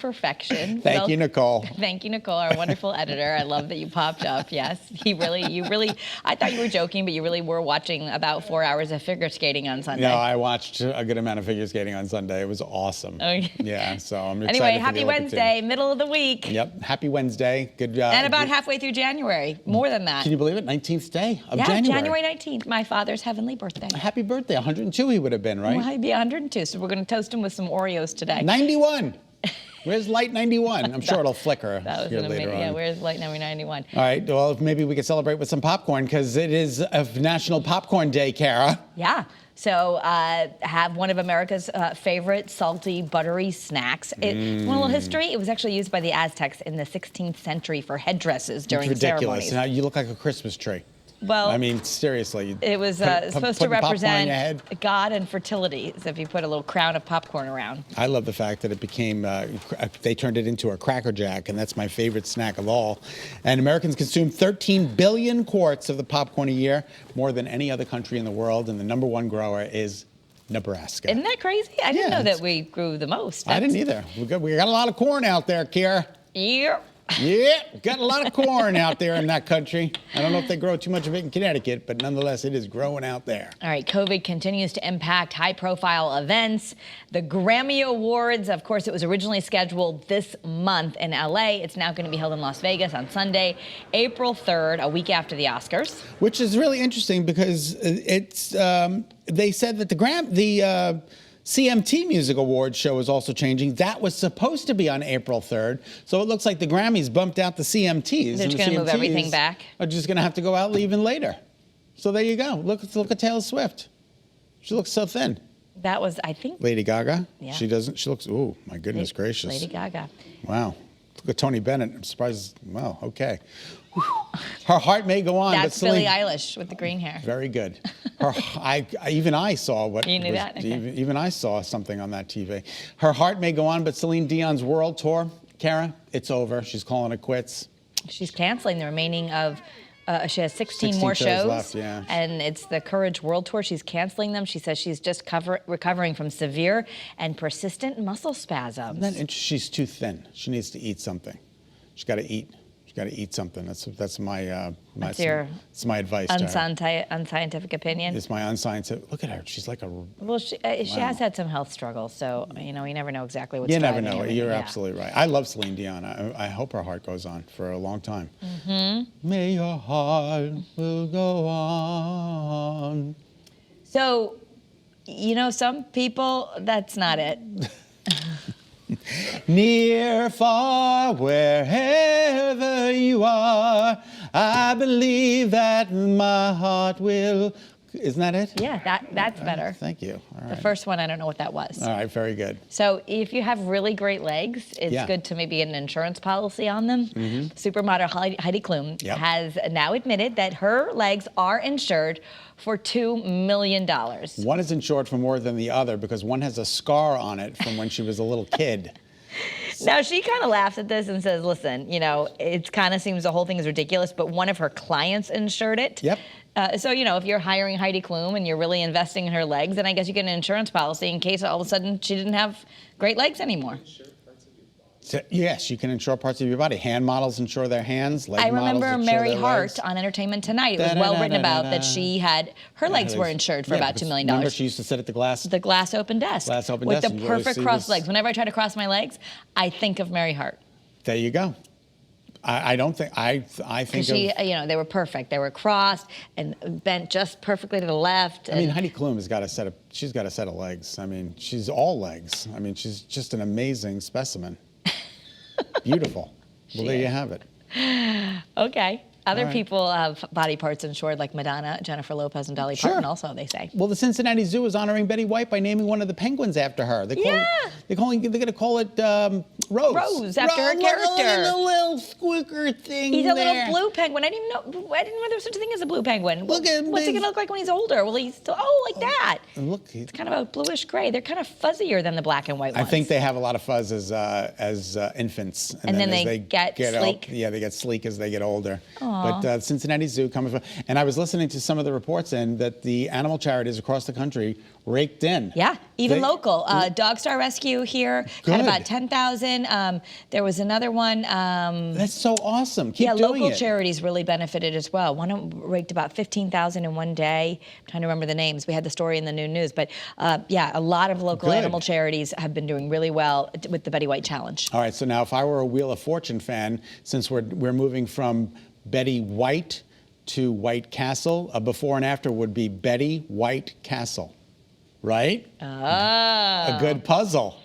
perfection. Thank you, Nicole. Thank you, Nicole, our wonderful editor. I love that you popped up. Yes, you really, I thought you were joking, but you really were watching about 4 hours of figure skating on Sunday. No, I watched a good amount of figure skating on Sunday. It was awesome. Okay. Yeah, so I'm excited. Anyway, for happy the Olympic Wednesday, team. middle of the week. Yep, happy Wednesday. Good job. And about halfway through January, more than that. Can you believe it? 19th day of yeah, January. January 19th, my father's heavenly birthday. Happy birthday. 102 he would have been, right? Well, he'd be 102, so we're going to toast him with some Oreos today. 91. Where's light 91? I'm sure it'll flicker here later on. Yeah, where's light number 91? All right, well, maybe we could celebrate with some popcorn because it is a National Popcorn Day, Kara. Yeah. So have one of America's favorite salty, buttery snacks. One little history, it was actually used by the Aztecs in the 16th century for headdresses during ridiculous. ceremonies. Now you look like a Christmas tree. Well, I mean, seriously. It was supposed to represent head. God and fertility, so if you put a little crown of popcorn around. I love the fact that it became, they turned it into a Cracker Jack, and that's my favorite snack of all. And Americans consume 13 billion quarts of the popcorn a year, more than any other country in the world, and the number 1 grower is Nebraska. Isn't that crazy? I didn't know that we grew the most. I didn't either. We got a lot of corn out there, Kara. Yeah. Yeah, got a lot of corn out there in that country. I don't know if they grow too much of it in Connecticut, but nonetheless, it is growing out there. All right, COVID continues to impact high-profile events. The Grammy Awards, of course, it was originally scheduled this month in LA. It's now going to be held in Las Vegas on Sunday, April 3rd, a week after the Oscars. Which is really interesting because it's they said that the CMT Music Awards show is also changing. That was supposed to be on April 3rd. So it looks like the Grammys bumped out the CMTs. They're just going to move everything back. Are just going to have to go out even later. So there you go. Look at Taylor Swift. She looks so thin. That was, I think. Lady Gaga? Yeah. She looks, oh, my goodness gracious. Lady Gaga. Wow. Look at Tony Bennett. I'm surprised. Wow, okay. Her heart may go on. That's but Billie Eilish with the green hair. Very good. Even I saw what. You knew that? Okay. Even I saw something on that TV. Her heart may go on, but Celine Dion's world tour, Kara, it's over. She's calling it quits. She's canceling the remaining of. She has 16 more shows shows left, yeah. And it's the Courage World Tour. She's canceling them. She says she's just recovering from severe and persistent muscle spasms. She's too thin. She needs to eat something. She's got to eat. She's got to eat something. That's my it's my advice. Unscientific opinion. It's my unscientific. Look at her. She's like a. Well, she has had some health struggles, so you never know exactly what's. You never know. You're absolutely right. I love Celine Dion. I hope her heart goes on for a long time. Mm-hmm. May your heart will go on. So, some people, that's not it. Near, far, wherever you are, I believe that my heart will. Isn't that it? Yeah, that's better. Thank you. All right. The first one, I don't know what that was. All right, very good. So if you have really great legs, it's good to maybe get an insurance policy on them. Mm-hmm. Supermodel Heidi Klum has now admitted that her legs are insured for $2 million. One is insured for more than the other because one has a scar on it from when she was a little kid. Now, she kind of laughs at this and says, listen, it kind of seems the whole thing is ridiculous, but one of her clients insured it. Yep. So, if you're hiring Heidi Klum and you're really investing in her legs, then I guess you get an insurance policy in case all of a sudden she didn't have great legs anymore. So, yes, you can insure parts of your body. Hand models insure their hands. Leg I remember models Mary their Hart legs. on Entertainment Tonight. It was well written about that she had, her legs were insured for about $2 million. Remember she used to sit at the glass open desk. With the perfect crossed legs. Whenever I try to cross my legs, I think of Mary Hart. There you go. I don't think, I think of... they were perfect. They were crossed and bent just perfectly to the left. I mean, Heidi Klum she's got a set of legs. I mean, she's all legs. I mean, she's just an amazing specimen. Beautiful. Well, there you have it. Okay. Other people have body parts insured, like Madonna, Jennifer Lopez, and Dolly Parton also, they say. Well, the Cincinnati Zoo is honoring Betty White by naming one of the penguins after her. They're going to call it Rose. Rose, after her character. The little squeaker thing. He's a little blue penguin. I didn't know there was such a thing as a blue penguin. What's he going to look like when he's older? Well, he's still, like that. Look, it's kind of a bluish gray. They're kind of fuzzier than the black and white ones. I think they have a lot of fuzz as infants. And then they get sleek. They get sleek as they get older. Aww. But Cincinnati Zoo coming from, and I was listening to some of the reports and that the animal charities across the country raked in. Yeah, even local. Dog Star Rescue here had about 10,000. There was another one. That's so awesome. Keep doing it. Local charities really benefited as well. One of them raked about 15,000 in one day. I'm trying to remember the names. We had the story in the new news. But yeah, a lot of local animal charities have been doing really well with the Betty White Challenge. All right, so now if I were a Wheel of Fortune fan, since we're moving from Betty White to White Castle, a before and after would be Betty White Castle, right? A good puzzle.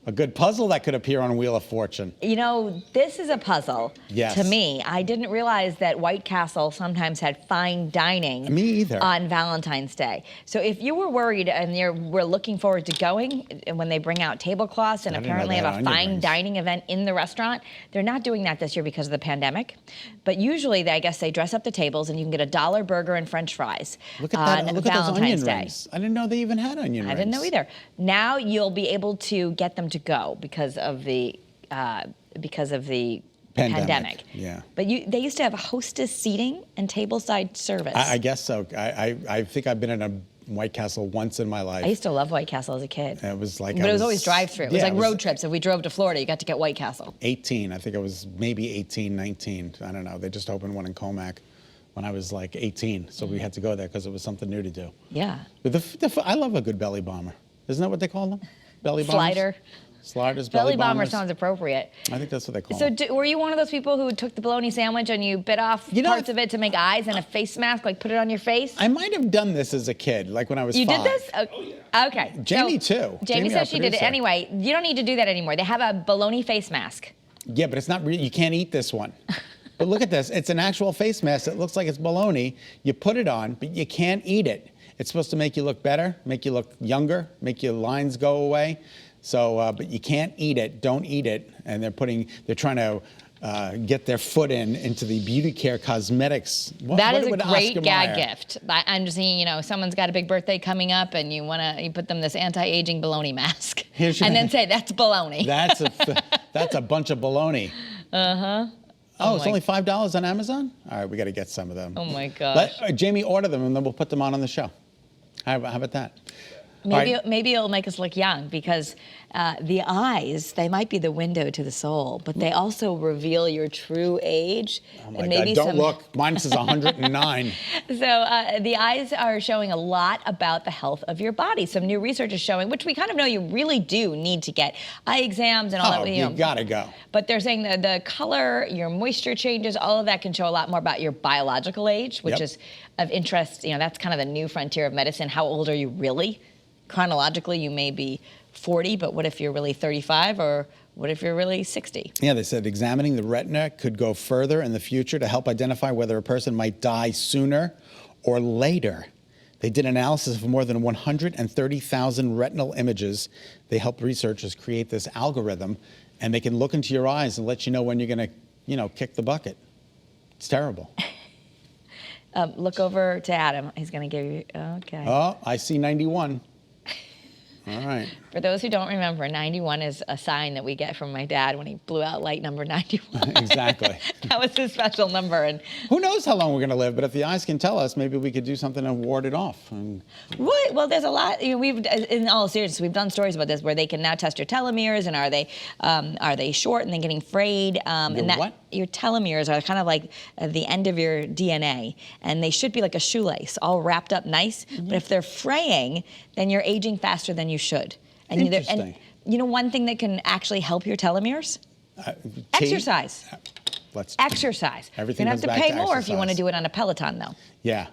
A good puzzle that could appear on Wheel of Fortune. You know, this is a puzzle to me. I didn't realize that White Castle sometimes had fine dining Me either. on Valentine's Day. So if you were worried and we're looking forward to going when they bring out tablecloths and apparently have a fine dining event in the restaurant, they're not doing that this year because of the pandemic. But usually, I guess they dress up the tables and you can get a $1 burger and French fries Look at that. Look at those onion Day. rings. I didn't know they even had onion rings. I didn't know either. Now you'll be able to get them to go because of the pandemic. Yeah. But they used to have hostess seating and tableside service. I guess so. I think I've been in a White Castle once in my life. I used to love White Castle as a kid. It was like, but it was always drive-through. It was like road trips. If we drove to Florida, you got to get White Castle. 18. I think I was maybe 18, 19. I don't know. They just opened one in Comac when I was like 18, so we had to go there because it was something new to do. Yeah. But I love a good belly bomber. Isn't that what they call them? Belly bombers? Slider. Sliders, belly bomber sounds appropriate. I think that's what they call them. So were you one of those people who took the bologna sandwich and you bit off parts of it to make eyes and a face mask, like put it on your face? I might have done this as a kid, like when I was 5. You did this? Okay. Jamie too. Jamie says she did it. Anyway, you don't need to do that anymore. They have a bologna face mask. Yeah, but it's not real. You can't eat this one. But look at this. It's an actual face mask. It looks like it's bologna. You put it on, but you can't eat it. It's supposed to make you look better, make you look younger, make your lines go away. So, but you can't eat it. Don't eat it. And they're trying to get their foot into the beauty care cosmetics. That is a great gag gift. I'm just saying, someone's got a big birthday coming up, and you put them this anti-aging bologna mask, and then say that's bologna. That's a bunch of bologna. Oh, it's only $5 on Amazon? All right, we got to get some of them. Oh my gosh. Jamie, order them, and then we'll put them on the show. How about that? Maybe it'll make us look young because the eyes, they might be the window to the soul, but they also reveal your true age. Oh my God, don't look. Mine says 109. So the eyes are showing a lot about the health of your body. Some new research is showing, which we kind of know you really do need to get eye exams and all that. You gotta go. But they're saying that the color, your moisture changes, all of that can show a lot more about your biological age, which is of interest. That's kind of the new frontier of medicine. How old are you really? Chronologically, you may be 40, but what if you're really 35, or what if you're really 60? Yeah, they said examining the retina could go further in the future to help identify whether a person might die sooner or later. They did analysis of more than 130,000 retinal images. They helped researchers create this algorithm, and they can look into your eyes and let you know when you're going to, kick the bucket. It's terrible. Look over to Adam. He's going to give you, okay. Oh, I see 91. All right. For those who don't remember, 91 is a sign that we get from my dad when he blew out light number 91. Exactly. That was his special number. And who knows how long we're going to live, but if the eyes can tell us, maybe we could do something and ward it off. Right. Well, there's a lot. In all seriousness, we've done stories about this where they can now test your telomeres, and are they short and then getting frayed? What? Your telomeres are kind of like the end of your DNA, and they should be like a shoelace, all wrapped up nice. Mm-hmm. But if they're fraying, then you're aging faster than you should. And interesting. One thing that can actually help your telomeres? Exercise. Exercise. Everything You're going to have to pay more exercise. if you want to do it on a Peloton, though. Yeah.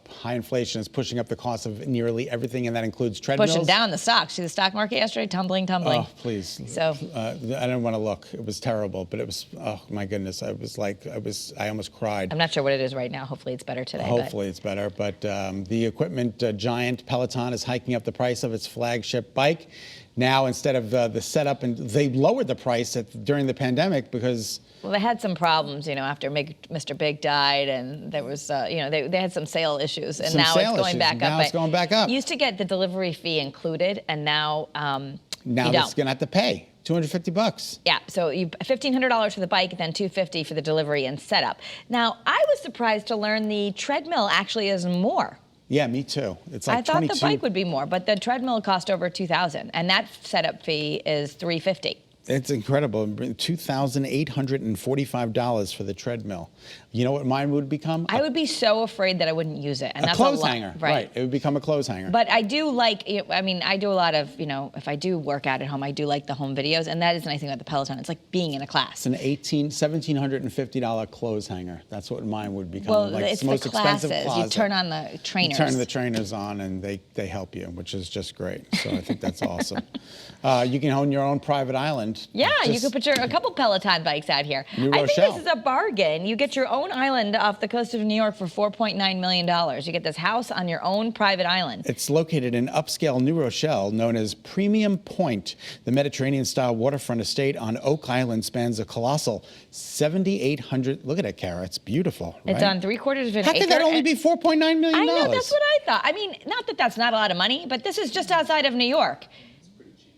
High inflation is pushing up the cost of nearly everything, and that includes treadmills. Pushing down the stocks. See the stock market yesterday? Tumbling. Oh, please. So I didn't want to look. It was terrible, but it was, oh my goodness. I almost cried. I'm not sure what it is right now. Hopefully it's better today. Hopefully it's better. But the equipment giant Peloton is hiking up the price of its flagship bike. Now, instead of the setup, and they lowered the price during the pandemic because... Well, they had some problems, after Mr. Big died, and there was, they had some sale issues, and now it's going back up. Now it's going back up. You used to get the delivery fee included, and now now it's going to have to pay $250. Yeah, so $1,500 for the bike, then $250 for the delivery and setup. Now, I was surprised to learn the treadmill actually is more. Yeah, me too. It's like I thought 22. the bike would be more, but the treadmill cost over $2,000, and that setup fee is $350. It's incredible. $2,845 for the treadmill. You know what mine would become? I would be so afraid that I wouldn't use it. And A that's clothes a lot, hanger. Right. It would become a clothes hanger. But I do like, I mean, I do a lot of, if I do work out at home, I do like the home videos. And that is the nice thing about the Peloton. It's like being in a class. It's an $1,750 clothes hanger. That's what mine would become. Well, like it's the most the classes. expensive closet. You turn on the trainers. You turn the trainers on and they help you, which is just great. So I think that's awesome. You can own your own private island. Yeah, you could put a couple Peloton bikes out here. New I think Rochelle. this is a bargain. You get your own island off the coast of New York for $4.9 million. You get this house on your own private island. It's located in upscale New Rochelle, known as Premium Point. The Mediterranean-style waterfront estate on Oak Island spans a colossal 7,800. Look at it, Kara. It's beautiful. Right? It's on 3/4 of an acre. How could that only be $4.9 million? I know, that's what I thought. I mean, not that that's not a lot of money, but this is just outside of New York.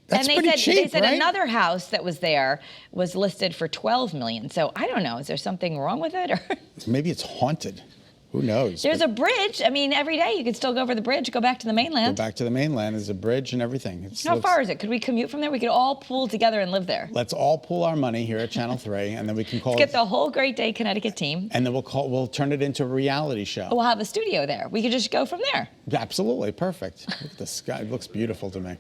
That's and pretty cheap, they said right? another house that was there was listed for $12 million. So I don't know. Is there something wrong with it? Or Maybe it's haunted. Who knows? There's a bridge. I mean, every day you could still go over the bridge, go back to the mainland. Go back to the mainland. There's a bridge and everything. How far is it? Could we commute from there? We could all pool together and live there. Let's all pool our money here at Channel 3, and then we can call Let's get the whole Great Day Connecticut team. And then we'll turn it into a reality show. We'll have a studio there. We could just go from there. Absolutely. Perfect. Look at the sky. It looks beautiful to me.